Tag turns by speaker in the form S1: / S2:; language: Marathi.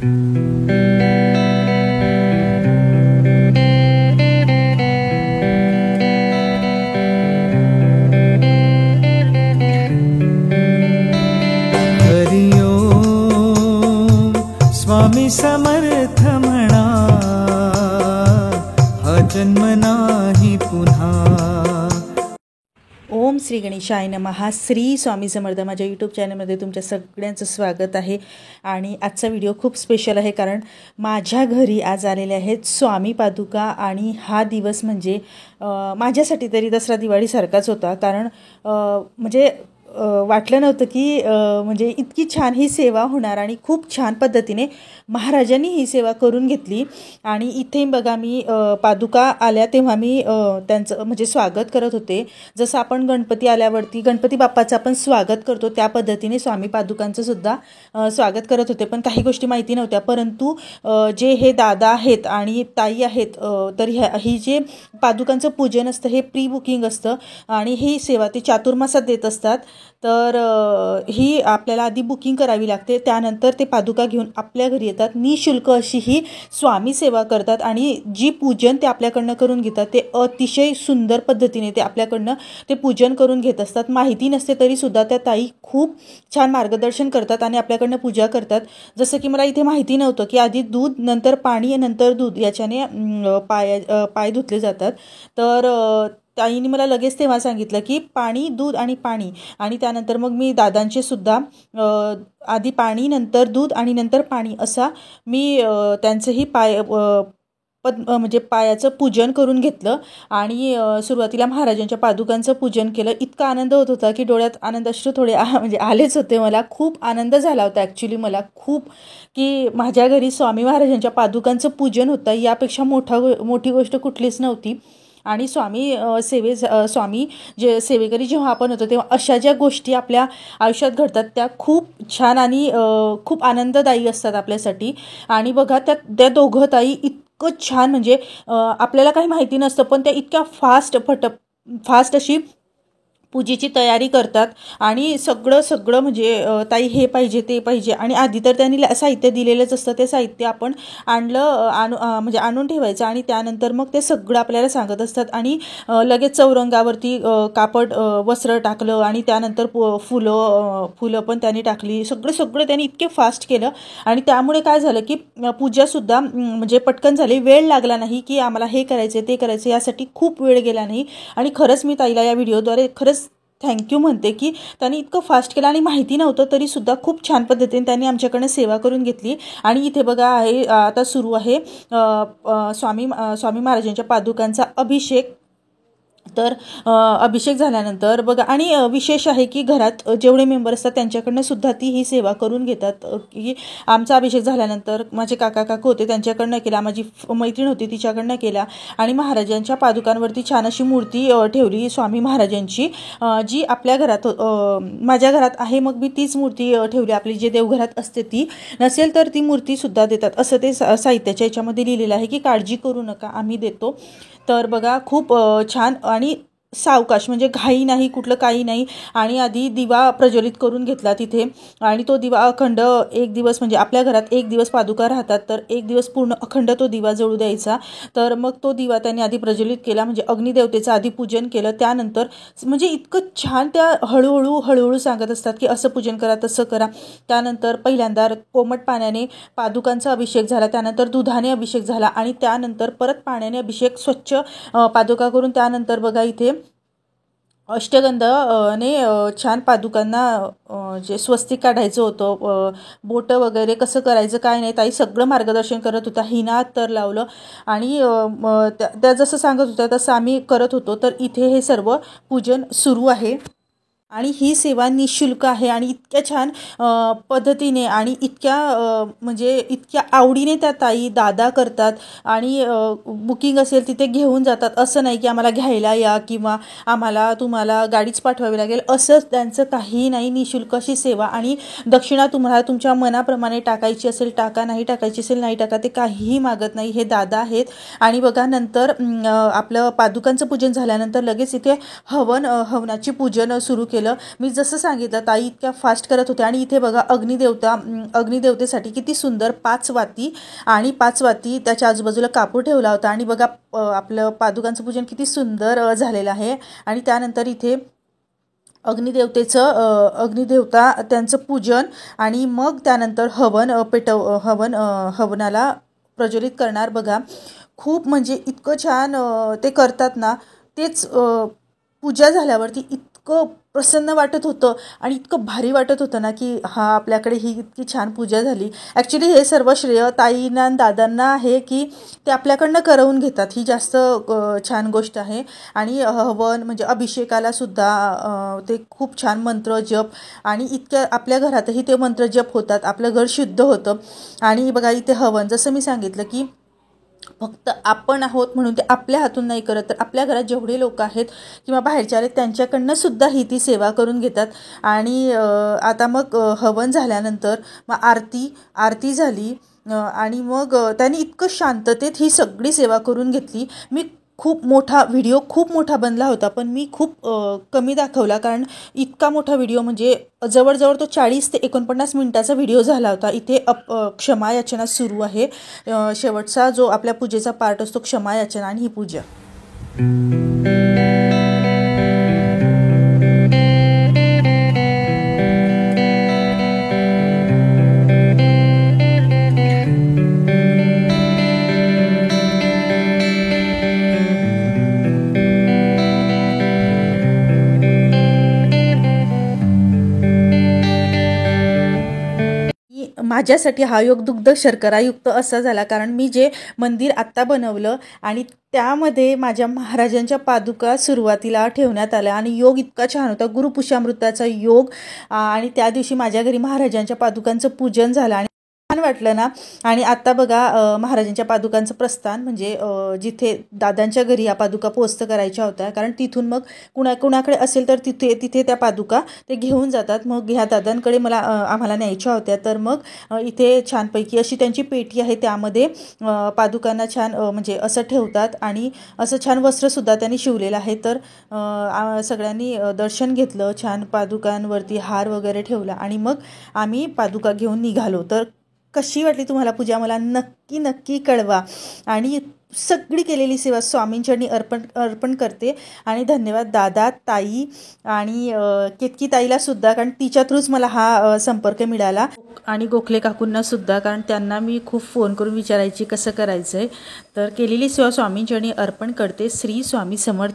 S1: स्वामी समर्थ म्हणा, हा जन्म नाही पुन्हा।
S2: ओम श्री गणेशाय नमः। श्री स्वामी समर्थ माझ्या यूट्यूब चॅनलमध्ये तुमच्या सगळ्यांचं स्वागत आहे। आणि आजचा व्हिडिओ खूप स्पेशल आहे, कारण माझ्या घरी आज आलेले आहेत स्वामी पादुका। आणि हा दिवस म्हणजे माझ्यासाठी तरी दसरा दिवाळीसारखाच होता, कारण म्हणजे वाटलं नव्हतं की म्हणजे इतकी छान ही सेवा होणार आणि खूप छान पद्धतीने महाराजांनी ही सेवा करून घेतली। आणि इथे बघा मी पादुका आल्या तेव्हा मी त्यांचं म्हणजे स्वागत करत होते, जसं आपण गणपती आल्यावरती गणपती बाप्पाचं आपण स्वागत करतो त्या पद्धतीने स्वामी पादुकांचं सुद्धा स्वागत करत होते। पण काही गोष्टी माहिती नव्हत्या, परंतु जे हे दादा आहेत आणि ताई आहेत, तर ही जे पादुकांचं पूजन असतं हे प्री बुकिंग असतं आणि ही सेवा ते चातुर्मासात देत असतात। तर ही आपल्याला आधी बुकिंग करावी लागते, त्यानंतर ते पादुका घेऊन आपल्या घरी येतात। निशुल्क अशी ही स्वामी सेवा करतात आणि जी पूजन ते आपल्याकडनं करून घेतात ते अतिशय सुंदर पद्धतीने ते आपल्याकडनं ते पूजन करून घेत असतात। माहिती नसते तरी सुद्धा त्या ताई खूप छान मार्गदर्शन करतात आणि आपल्याकडनं पूजा करतात। जसं की मला इथे माहिती नव्हतं की आधी दूध नंतर पाणी नंतर दूध याच्याने पाय धुतले जातात। तर ताईने मला लगेच तेव्हा सांगितलं की पाणी दूध आणि पाणी, आणि त्यानंतर मग मी दादांचे सुद्धा आधी पाणी नंतर दूध आणि नंतर पाणी असा मी त्यांचंही म्हणजे पायाचं पूजन करून घेतलं। आणि सुरुवातीला महाराजांच्या पादुकांचं पूजन केलं। इतका आनंद होत होता की डोळ्यात आनंदाश्रू थोडे म्हणजे आलेच होते। मला खूप आनंद झाला होता ॲक्च्युली, मला खूप की माझ्या घरी स्वामी महाराजांच्या पादुकांचं पूजन होतं, यापेक्षा मोठी गोष्ट कुठलीच नव्हती। आणि स्वामी जे सेवेकरी जेव्हा आपण होतो तेव्हा अशा ज्या गोष्टी आपल्या आयुष्यात घडतात त्या खूप छान आणि खूप आनंददायी असतात आपल्यासाठी। आणि बघा त्या दोघं ताई इतकं छान म्हणजे आपल्याला काही माहिती नसतं, पण त्या इतक्या फास्ट अशी पूजेची तयारी करतात आणि सगळं म्हणजे ताई हे पाहिजे ते पाहिजे, आणि आधी तर त्यांनी साहित्य दिलेलंच असतं, ते साहित्य आपण म्हणजे आणून ठेवायचं आणि त्यानंतर मग ते सगळं आपल्याला सांगत असतात। आणि लगेच चौरंगावरती कापड वस्त्र टाकलं आणि त्यानंतर फुलं पण त्यांनी टाकली, सगळं त्यांनी इतके फास्ट केलं। आणि त्यामुळे काय झालं की पूजासुद्धा म्हणजे पटकन झाली, वेळ लागला नाही की आम्हाला हे करायचं ते करायचं, यासाठी खूप वेळ गेला नाही। आणि खरंच मी ताईला या व्हिडिओद्वारे खरंच थँक्यू म्हणते की त्यांनी इतकं फास्ट केलं आणि माहिती नव्हतं तरी सुद्धा खूप छान पद्धतीने त्यांनी आमच्याकडनं सेवा करून घेतली। आणि इथे बघा आहे आता सुरू आहे स्वामी महाराजांच्या पादुकांचा अभिषेक। तर अभिषेक झाल्यानंतर बघा, आणि विशेष आहे की घरात जेवढे मेंबर असतात त्यांच्याकडनं सुद्धा ती ही सेवा करून घेतात। की आमचा अभिषेक झाल्यानंतर माझे काकू होते त्यांच्याकडनं केला, माझी मैत्रीण होती तिच्याकडनं केला, आणि महाराजांच्या पादुकांवरती छान अशी मूर्ती ठेवली स्वामी महाराजांची, जी आपल्या घरात माझ्या घरात आहे, मग मी तीच मूर्ती ठेवली। आपली जे देवघरात असते ती नसेल तर ती मूर्तीसुद्धा देतात, असं ते साहित्याच्या याच्यामध्ये लिहिलेलं आहे की काळजी करू नका आम्ही देतो। तर बघा खूप छान आणि सावकाश, म्हणजे घाई नाही कुठलं काही नाही। आणि आधी दिवा प्रज्वलित करून घेतला तिथे, आणि तो दिवा अखंड एक दिवस, म्हणजे आपल्या घरात एक दिवस पादुका राहतात तर एक दिवस पूर्ण अखंड तो दिवा जळू द्यायचा। तर मग तो दिवा त्यांनी आधी प्रज्वलित केला, म्हणजे अग्निदेवतेचं आधी पूजन केलं। त्यानंतर म्हणजे इतकं छान त्या हळूहळू सांगत असतात की असं पूजन करा तसं करा। त्यानंतर पहिल्यांदा कोमट पाण्याने पादुकांचा अभिषेक झाला, त्यानंतर दुधाने अभिषेक झाला, आणि त्यानंतर परत पाण्याने अभिषेक स्वच्छ पादुका करून त्यानंतर बघा इथे अष्टगंधाने छान पादुकांना जे स्वस्तिक काढायचं होतं, बोटं वगैरे कसं करायचं काय नाही, ताई सगळं मार्गदर्शन करत होता। हिना अत्तर लावलं आणि त्या जसं सांगत होत्या तसं आम्ही करत होतो। तर इथे हे सर्व पूजन सुरू आहे आणि ही सेवा निशुल्क आहे आणि इतक्या छान पद्धतीने आणि म्हणजे इतक्या आवडीने त्या ताई दादा करतात आणि बुकिंग असेल तिथे घेऊन जातात। असं नाही की आम्हाला घ्यायला या किंवा तुम्हाला गाडीच पाठवावी लागेल, असं त्यांचं काही नाही। निशुल्क अशी सेवा, आणि दक्षिणा तुम्हाला तुमच्या मनाप्रमाणे टाकायची असेल टाका, नाही टाकायची असेल नाही टाका, ते काहीही मागत नाही हे दादा आहेत। आणि बघा नंतर आपलं पादुकांचं पूजन झाल्यानंतर लगेच इथे हवनाची पूजन सुरू केलं। केलं. मी जसं सांगितलं ताई इतक्या फास्ट करत होत्या. आणि इथे बघा अग्निदेवतेसाठी किती सुंदर 5 वाती आणि 5 वाती त्याच्या आजूबाजूला कापूर ठेवला होता. आणि बघा आपलं पादुकांचं पूजन किती सुंदर झालेलं आहे. आणि त्यानंतर इथे अग्निदेवता त्यांचं पूजन आणि मग त्यानंतर हवनाला प्रज्वलित करणार. बघा खूप म्हणजे इतकं छान ते करतात ना. तेच पूजा झाल्यावरती इतकं प्रसन्न वाटत होतं आणि इतकं भारी वाटत होतं ना की आपल्याकडे ही इतकी छान पूजा झाली. ॲक्च्युली हे सर्व श्रेय ताईंना दादांना आहे की ते आपल्याकडनं करवून घेतात. ही जास्त छान गोष्ट आहे. आणि हवन म्हणजे अभिषेकाला सुद्धा ते खूप छान मंत्र जप आणि इतक्या आपल्या घरातही ते मंत्र जप होतात. आपलं घर शुद्ध होतं. आणि बघा इथे हवन जसं मी सांगितलं की फक्त आपण आहोत म्हणून ते आपल्या हातून नाही करत, तर आपल्या घरात जेवढे लोक आहेत किंवा बाहेरचे आहेत त्यांच्याकडनं सुद्धा ही ती सेवा करून घेतात. आणि आता मग हवन झाल्यानंतर मग आरती झाली आणि मग त्यांनी इतकं शांततेत ही सगळी सेवा करून घेतली. मी व्हिडिओ खूप मोठा बनला होता पण मी खूप कमी दाखवला, कारण इतका मोठा व्हिडिओ म्हणजे जवळजवळ तो 40 ते 49 मिनिटाचा व्हिडिओ झाला होता. इथे क्षमा याचना सुरू आहे. शेवटचा जो आपल्या पूजेचा पार्ट असतो क्षमा याचना आणि ही पूजा. माझ्यासाठी हा योग दुग्ध शर्करायुक्त असा झाला, कारण मी जे मंदिर आत्ता बनवलं आणि त्यामध्ये माझ्या महाराजांच्या पादुका सुरुवातीला ठेवण्यात आल्या आणि योग इतका छान होता. गुरुपुष्यामृताचा योग. आणि त्या दिवशी माझ्या घरी महाराजांच्या पादुकांचं पूजन झालं आणि छान वाटलं ना. आणि आत्ता बघा महाराजांच्या पादुकांचं प्रस्थान म्हणजे जिथे दादांच्या घरी या पादुका पोस्त करायच्या होत्या, कारण तिथून मग कुणाकडे असेल तर तिथे त्या पादुका ते घेऊन जातात. मग ह्या दादांकडे आम्हाला न्यायच्या होत्या, तर मग इथे छानपैकी अशी त्यांची पेटी आहे, त्यामध्ये पादुकांना छान म्हणजे असं ठेवतात आणि असं छान वस्त्रसुद्धा त्यांनी शिवलेलं आहे. तर सगळ्यांनी दर्शन घेतलं, छान पादुकांवरती हार वगैरे ठेवला आणि मग आम्ही पादुका घेऊन निघालो. तर कशी वाटली तुम्हाला पूजा मला नक्की कळवा. आणि सगळी केलेली सेवा स्वामींचरणी अर्पण करते. आणि धन्यवाद दादा, ताई आणि केतकी ताईला सुद्धा, कारण तिच्या थ्रूच मला हा संपर्क मिळाला. आणि गोखले काकूंना सुद्धा, कारण त्यांना मी खूप फोन करून विचारायची कसं करायचं आहे. तर केलेली सेवा स्वामींचरणी अर्पण करते. श्री स्वामी समर्थ.